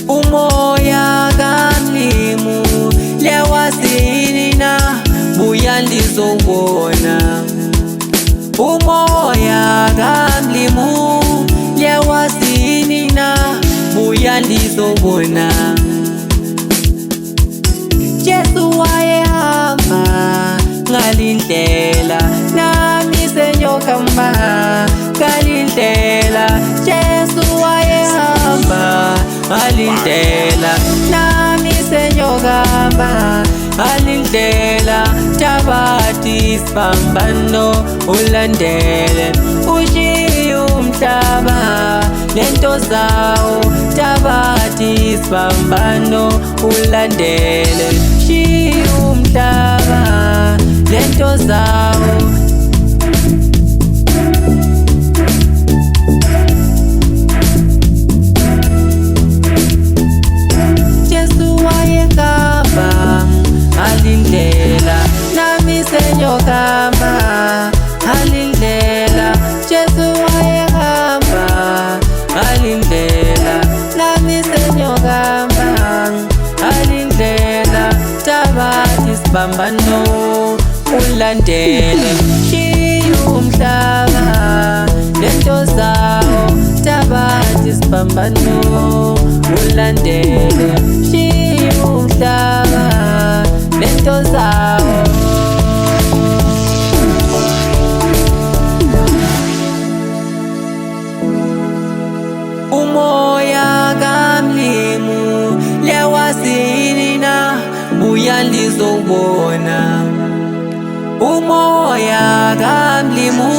Umoya kaMlimu lewasini na buya ndizobona. Umoya kaMlimu lewasini na buya ndizobona. Jesu wayehamba ngalindlela nami senyokamba ngalindlela. Jesu wayehamba ngalindlela nami senyokamba ngalindlela. Thabati sibambano ulandele ushiye umhlaba lento zawo. Thabati sibambano ulandele ushiye umhlaba lento zawo. Jesu wayehamba ngalindlela nami senyokamba ngalindlela. Jesu wayehamba ngalindlela nami senyokamba ngalindlela. Thabati sibambano ulandele ushiye umhlaba lento zawo. Thabati sibambano ulandele ushiye umhlaba lento zawo. Umoya kaMlimu lewasini na buya ndizobona. Umoya kaMlimu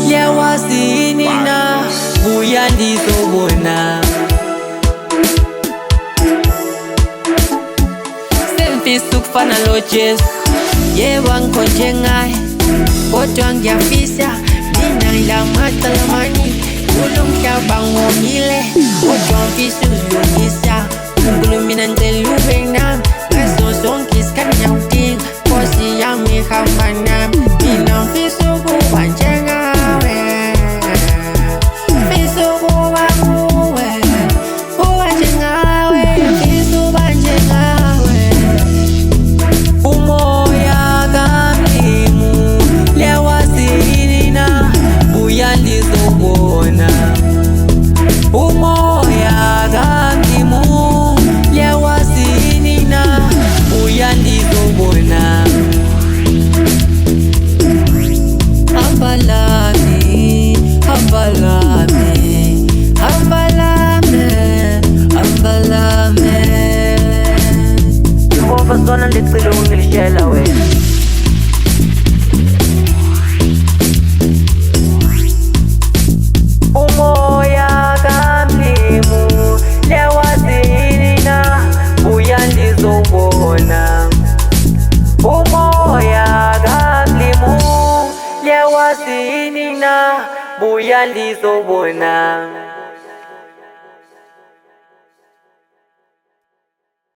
lewasini na buya ndizobona. Semfisa ukufana noJesu, yebo angikhonje ngaye, kodwa ngiyafisa mina ngilamacala amaningi. Kulo mhlaba ngomile, kodwa ngifisa uzilungisa. uNkulunkulu mina ngicela ube nami ngaso sonke isikhathi ngiyakudinga. Nkosi yami ihamba nami, mina ngifisa ukuba njengawe. Ngifisa ukuba kuwe, kuba njengawe. Ngifisa ukuba njengawe. Umoya kaMlimu lewasini na buya ndizobona. Umoya kaMlimu lewasini na buya ndizobona. Hamba lami, hamba lami, hamba lami, hamba lami. Jehova sona ndicela ungilishela wena. Umoya kaMlimu lewasini na buya ndizobona. Umoya kaMlimu lewasini na buya ndizobona.